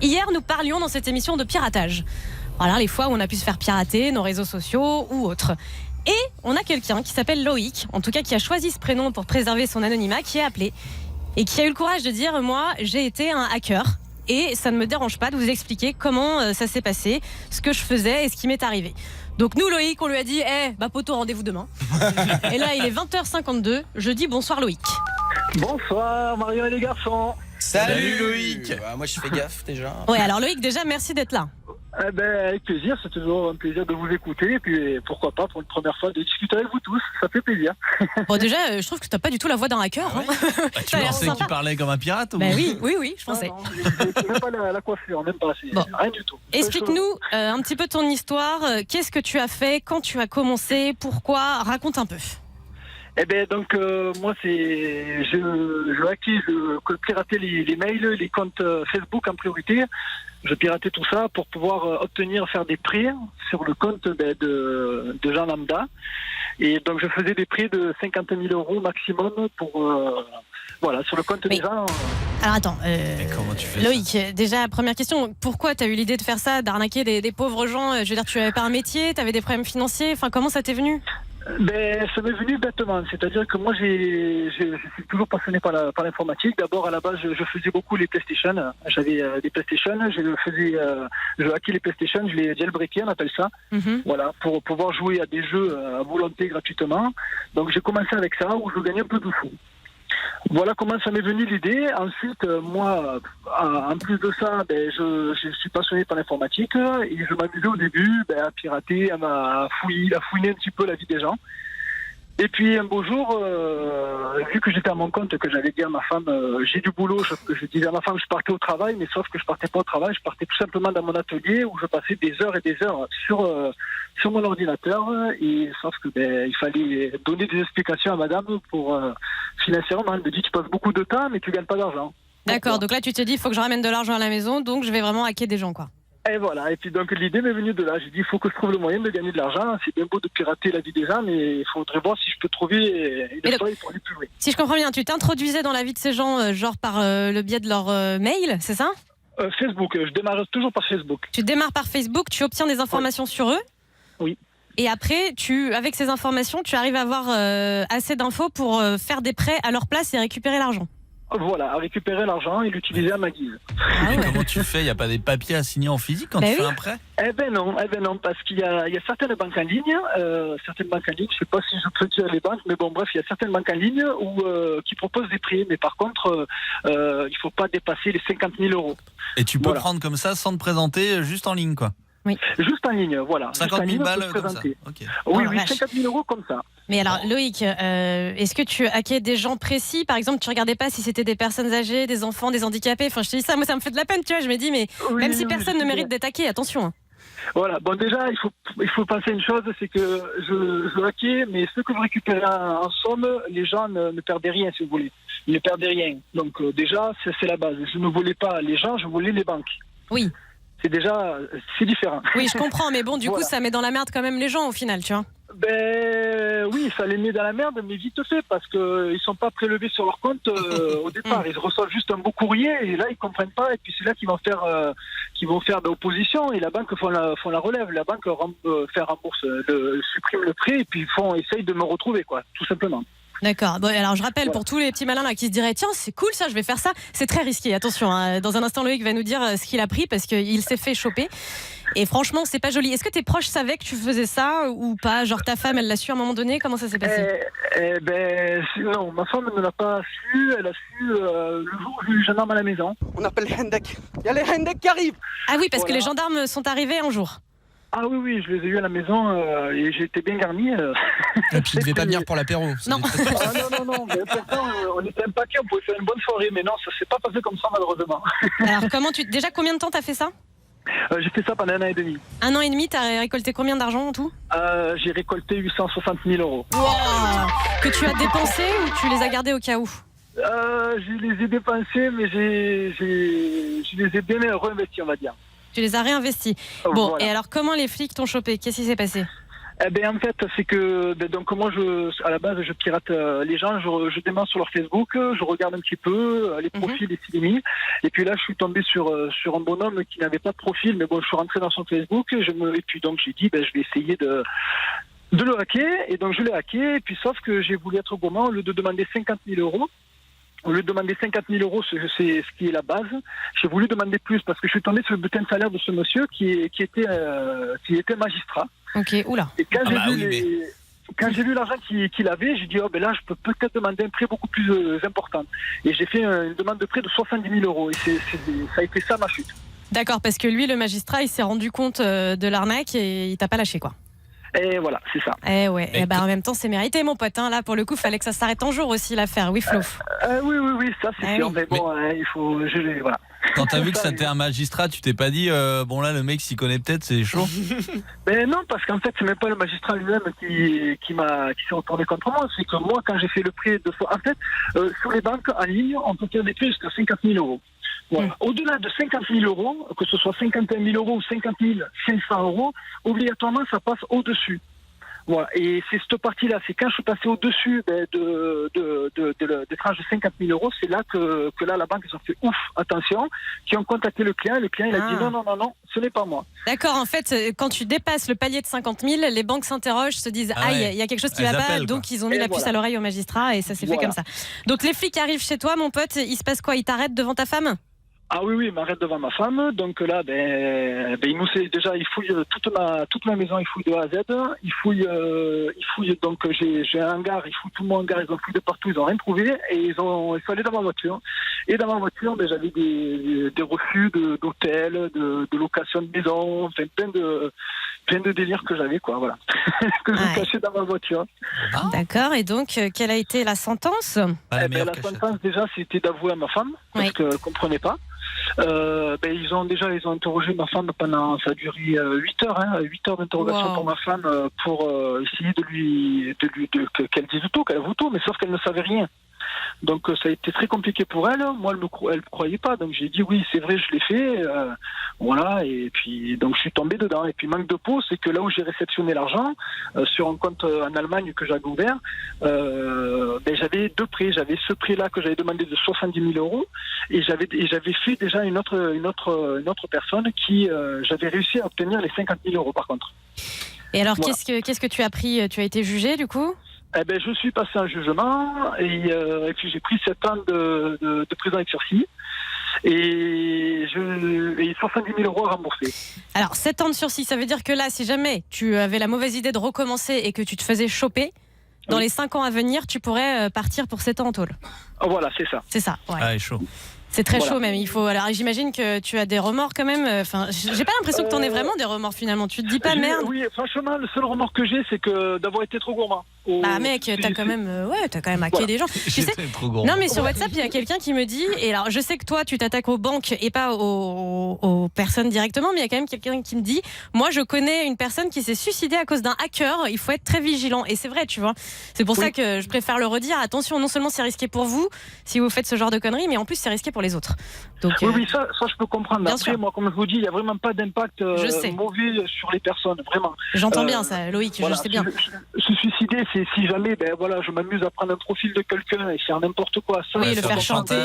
Hier, nous parlions dans cette émission de piratage. Voilà, les fois où on a pu se faire pirater, nos réseaux sociaux ou autres. Et on a quelqu'un qui s'appelle Loïc, en tout cas qui a choisi ce prénom pour préserver son anonymat, qui est appelé et qui a eu le courage de dire « Moi, j'ai été un hacker ». Et ça ne me dérange pas de vous expliquer comment ça s'est passé, ce que je faisais et ce qui m'est arrivé. Donc nous, Loïc, on lui a dit poteau, rendez-vous demain. Et là, il est 20h52. Je dis bonsoir Loïc. Bonsoir Marion et les garçons. Salut Loïc. Moi je fais gaffe déjà. Ouais, alors Loïc, déjà merci d'être là. Avec plaisir, c'est toujours un plaisir de vous écouter et puis pourquoi pas pour une première fois de discuter avec vous tous, ça fait plaisir. Bon déjà, je trouve que t'as pas du tout la voix d'un hacker. Ah ouais tu pensais qu'il parlait comme un pirate ou... Oui, je pensais. Non, même pas la coiffure, même pas, rien du tout. Explique-nous un petit peu ton histoire, qu'est-ce que tu as fait, quand tu as commencé, pourquoi, raconte un peu. Donc moi je piratais les mails, les comptes Facebook en priorité. Je piratais tout ça pour pouvoir faire des prêts sur le compte de gens lambda. Et donc je faisais des prêts de 50 000 € maximum pour sur le compte des gens. Alors attends, comment tu fais Loïc, ça déjà première question, pourquoi tu as eu l'idée de faire ça, d'arnaquer des pauvres gens? Je veux dire, tu n'avais pas un métier, tu avais des problèmes financiers, enfin comment ça t'est venu? Ça m'est venu bêtement, c'est-à-dire que moi je suis toujours passionné par l'informatique. D'abord à la base je faisais beaucoup les PlayStation, j'avais des PlayStation, je hackais les PlayStation, je les jailbreakais, on appelle ça, pour pouvoir jouer à des jeux à volonté gratuitement. Donc j'ai commencé avec ça où je gagnais un peu de sous. Voilà comment ça m'est venu l'idée. Ensuite, moi, en plus de ça, je suis passionné par l'informatique et je m'amusais au début à pirater, à fouiner un petit peu la vie des gens. Et puis un beau jour, vu que j'étais à mon compte, que j'avais dit à ma femme, j'ai du boulot, je disais à ma femme que je partais au travail, mais sauf que je partais pas au travail, je partais tout simplement dans mon atelier où je passais des heures et des heures sur mon ordinateur, et sauf que il fallait donner des explications à madame pour financièrement. Elle me dit tu passes beaucoup de temps mais tu gagnes pas d'argent. D'accord, donc là tu t'es dit il faut que je ramène de l'argent à la maison, donc je vais vraiment hacker des gens quoi. Et voilà, et puis donc l'idée m'est venue de là. J'ai dit il faut que je trouve le moyen de gagner de l'argent. C'est bien beau de pirater la vie des gens, mais il faudrait voir si je peux trouver une faille pour aller plus loin. Si je comprends bien, tu t'introduisais dans la vie de ces gens genre par le biais de leur mail, c'est ça? Facebook, je démarre toujours par Facebook. Tu démarres par Facebook, tu obtiens des informations sur eux? Oui. Et après, avec ces informations, tu arrives à avoir assez d'infos pour faire des prêts à leur place et récupérer l'argent. Voilà, à récupérer l'argent et l'utiliser à ma guise. Mais comment tu fais? Il n'y a pas des papiers à signer en physique quand tu fais un prêt? Non, parce qu'il y a certaines banques en ligne, je sais pas si je peux dire les banques, mais bon bref, il y a certaines banques en ligne qui proposent des prêts, mais par contre, il faut pas dépasser les 50 000 €. Et tu peux prendre comme ça sans te présenter, juste en ligne quoi? Oui. Juste en ligne, voilà. 50 000 balles comme ça. Okay. Oui, 50 000 € comme ça. Mais alors, Loïc, est-ce que tu hackais des gens précis? Par exemple, tu regardais pas si c'était des personnes âgées, des enfants, des handicapés? Enfin, je te dis ça, moi, ça me fait de la peine, tu vois. Je me dis, mais même si personne ne mérite d'être hacké, attention. Voilà. Bon, déjà, il faut penser une chose, c'est que je hackais, mais ce que vous récupérez en somme, les gens ne perdaient rien, si vous voulez. Ils ne perdaient rien. Donc, déjà, c'est la base. Je ne volais pas les gens, je volais les banques. Oui. C'est différent. Oui, je comprends, mais bon, du coup, ça met dans la merde quand même les gens au final, tu vois. Oui, ça les met dans la merde, mais vite fait, parce qu'ils sont pas prélevés sur leur compte au départ. Ils reçoivent juste un beau courrier, et là, ils comprennent pas, et puis c'est là qu'ils vont faire de l'opposition, et la banque font la relève. La banque rembourse, supprime le prêt, et puis essayent de me retrouver, quoi, tout simplement. D'accord. Bon, alors je rappelle pour tous les petits malins là qui se diraient tiens c'est cool ça, je vais faire ça. C'est très risqué. Attention. Hein. Dans un instant Loïc va nous dire ce qu'il a pris parce qu'il s'est fait choper. Et franchement c'est pas joli. Est-ce que tes proches savaient que tu faisais ça ou pas? Genre ta femme elle l'a su à un moment donné? Comment ça s'est passé? Non, ma femme ne l'a pas su. Elle a su le jour où j'ai eu le gendarme à la maison. On appelle les Hendek. Il y a les Hendek qui arrivent. Ah oui parce que les gendarmes sont arrivés un jour. Ah oui, je les ai eus à la maison et j'ai été bien garni. Et puis ils devaient pas venir pour l'apéro. Non. Non, mais pourtant on était un paquet, on pouvait faire une bonne soirée, mais non, ça s'est pas passé comme ça malheureusement. Alors déjà combien de temps t'as fait ça? J'ai fait ça pendant 1 an et demi. 1 an et demi, t'as récolté combien d'argent en tout? J'ai récolté 860 000 €. Wow. Que tu as dépensé ou tu les as gardés au cas où? Je les ai dépensés, mais je les ai bien réinvestis, on va dire. Tu les as réinvestis. Bon, voilà. et alors comment les flics t'ont chopé? Qu'est-ce qui s'est passé? Eh ben en fait, c'est que donc moi à la base je pirate les gens, je démarre sur leur Facebook, je regarde un petit peu les profils et s'il et puis là je suis tombé sur un bonhomme qui n'avait pas de profil, mais bon je suis rentré dans son Facebook et puis donc j'ai dit je vais essayer de le hacker, et donc je l'ai hacké, et puis sauf que j'ai voulu être gourmand, au lieu de demander 50 000 euros. Au lieu de demander 50 000 euros, c'est ce qui est la base, j'ai voulu demander plus parce que je suis tombé sur le bulletin de salaire de ce monsieur qui était magistrat. Ok, oula. Et quand quand j'ai vu l'argent qu'il avait, j'ai dit là je peux peut-être demander un prêt beaucoup plus important. Et j'ai fait une demande de prêt de 70 000 euros. Et ça a été ça ma chute. D'accord, parce que lui, le magistrat, il s'est rendu compte de l'arnaque et il t'a pas lâché, quoi. Et voilà, c'est ça. Eh ouais, en même temps, c'est mérité, mon pote. Là, pour le coup, fallait que ça s'arrête un jour aussi, l'affaire. Oui, Flo. Oui, ça c'est sûr. Oui. Mais bon, il faut. Voilà. Quand t'as vu que c'était un magistrat, tu t'es pas dit bon là le mec s'y connaît peut-être, c'est chaud. Ben non, parce qu'en fait c'est même pas le magistrat lui-même qui s'est retourné contre moi. C'est que moi quand j'ai fait le prêt en fait sur les banques en ligne on peut faire des prêts jusqu'à 50 000 euros. Voilà. Au-delà de 50 000 euros, que ce soit 51 000 euros ou 50 500 euros, obligatoirement ça passe au-dessus. Voilà. Et c'est cette partie-là, c'est quand je suis passé au-dessus des tranches de 50 000 euros, c'est là que là, la banque, ils ont fait ouf, attention, qui ont contacté le client il a dit non, ce n'est pas moi. D'accord, en fait, quand tu dépasses le palier de 50 000, les banques s'interrogent, se disent aïe, il y a quelque chose qui va pas, donc ils ont mis la puce à l'oreille au magistrat et ça s'est fait comme ça. Donc les flics arrivent chez toi, mon pote, il se passe quoi? Ils t'arrêtent devant ta femme? Ah oui, il m'arrête devant ma femme. Donc là, il fouille toute ma maison, il fouille de A à Z. Il fouille donc j'ai un hangar, il fouille tout mon hangar, ils ont fouillé de partout, ils ont rien trouvé et ils sont allés dans ma voiture. Et dans ma voiture, j'avais des refus d'hôtel, de location de maison, enfin plein de délires que j'avais, quoi, voilà. que j'ai caché dans ma voiture. Ah. D'accord, et donc quelle a été la sentence? La sentence déjà c'était d'avouer à ma femme, parce qu'elle ne comprenait pas. Ils ont interrogé ma femme pendant, ça a duré 8 heures, 8 heures d'interrogation pour ma femme pour essayer qu'elle dise tout, qu'elle avoue tout, mais sauf qu'elle ne savait rien. Donc ça a été très compliqué pour elle. Moi, elle ne croyait pas. Donc j'ai dit oui, c'est vrai, je l'ai fait. Voilà. Et puis donc je suis tombé dedans. Et puis manque de peau, c'est que là où j'ai réceptionné l'argent sur un compte en Allemagne que j'avais ouvert, j'avais deux prêts. J'avais ce prêt-là que j'avais demandé de 70 000 euros, et j'avais fait déjà une autre personne qui j'avais réussi à obtenir les 50 000 euros par contre. Et alors qu'est-ce que tu as pris? Tu as été jugé du coup? Je suis passé en jugement et puis j'ai pris 7 ans de prison avec sursis et 70 000 euros à rembourser. Alors 7 ans de sursis, ça veut dire que là, si jamais tu avais la mauvaise idée de recommencer et que tu te faisais choper, dans les 5 ans à venir, tu pourrais partir pour 7 ans en tôle. Voilà, c'est ça. C'est ça, ouais. Ah, chaud. C'est très chaud même. Alors j'imagine que tu as des remords quand même. Enfin, j'ai pas l'impression que tu en aies vraiment des remords finalement. Tu te dis pas merde. Oui, franchement, le seul remords que j'ai, c'est que d'avoir été trop gourmand. Bah mec, t'as quand même hacké des gens. Tu sais, non mais sur WhatsApp, il y a quelqu'un qui me dit, et alors je sais que toi tu t'attaques aux banques et pas aux personnes directement, mais il y a quand même quelqu'un qui me dit, moi je connais une personne qui s'est suicidée à cause d'un hacker, il faut être très vigilant. Et c'est vrai, tu vois. C'est pour ça que je préfère le redire. Attention, non seulement c'est risqué pour vous si vous faites ce genre de conneries, mais en plus c'est risqué pour les autres. Donc, oui, ça je peux comprendre. Après, moi, comme je vous dis, il n'y a vraiment pas d'impact mauvais sur les personnes, vraiment. J'entends bien ça, Loïc, je sais bien. Se suicider, c'est si jamais, je m'amuse à prendre un profil de quelqu'un et faire n'importe quoi. Ça, oui, le faire chanter.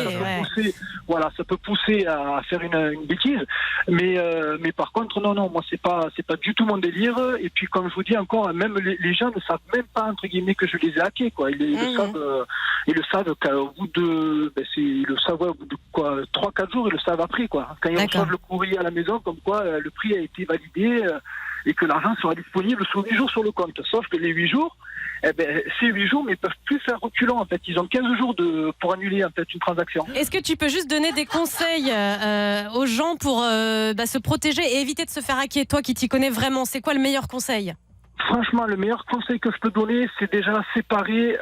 Ça peut pousser à faire une bêtise. Mais par contre, non, moi, c'est pas du tout mon délire. Et puis, comme je vous dis encore, même les gens ne savent même pas, entre guillemets, que je les ai hackés, quoi. Ils le savent qu'au bout de, ils le savent au bout de quoi, 3-4 jours, ils le savent après, quoi. Quand ils reçoivent le courrier à la maison, comme quoi le prix a été validé et que l'argent sera disponible sur 8 jours sur le compte. Sauf que les 8 jours, ces 8 jours, mais ils peuvent plus faire reculant, en fait. Ils ont 15 jours pour annuler, en fait, une transaction. Est-ce que tu peux juste donner des conseils aux gens pour se protéger et éviter de se faire hacker? Toi qui t'y connais vraiment, c'est quoi le meilleur conseil? Franchement, le meilleur conseil que je peux donner, c'est déjà séparer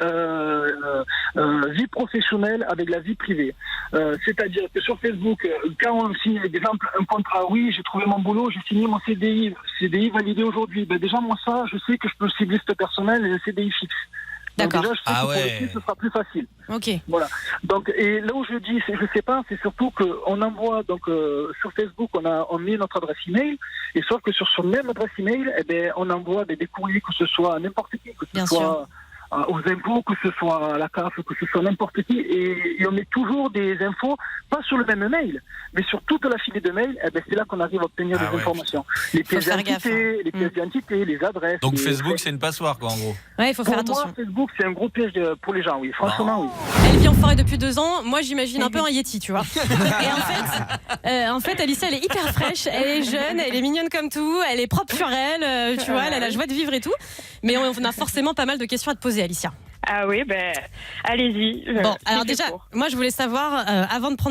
vie professionnelle avec la vie privée. C'est-à-dire que sur Facebook, quand on signe, par exemple, un contrat, oui, j'ai trouvé mon boulot, j'ai signé mon CDI validé aujourd'hui. Déjà, moi, ça, je sais que je peux cibler cette personne et un CDI fixe. D'accord. Donc déjà, je sais que pour le site, ce sera plus facile. Ok. Voilà. Donc, et là où je dis, je sais pas, c'est surtout qu'on envoie, donc, sur Facebook, on met notre adresse email, Et sauf que sur son même adresse email, eh ben, on envoie des courriers, que ce soit à n'importe qui, que ce Bien soit sûr. aux impôts, que ce soit à la CAF, que ce soit n'importe qui, et on met toujours des infos, pas sur le même mail, mais sur toute la filée de mails, eh ben, c'est là qu'on arrive à obtenir Ah des ouais, informations. Les pièces faire gaffe, d'identité, les pièces d'identité, les adresses. Donc les- Facebook, c'est une passoire, quoi, en gros. Ouais, il faut faire Pour moi, attention. Facebook, c'est un gros piège pour les gens, oui. Franchement, oui. Elle vit en forêt depuis 2 ans. Moi, j'imagine un peu un Yeti, tu vois. Et en fait, Alicia, elle est hyper fraîche, elle est jeune, elle est mignonne comme tout, elle est propre sur elle, tu vois, elle a la joie de vivre et tout. Mais on a forcément pas mal de questions à te poser, Alicia. Ah oui, ben, allez-y. Bon, alors C'est déjà, pour. moi, je voulais savoir, avant de prendre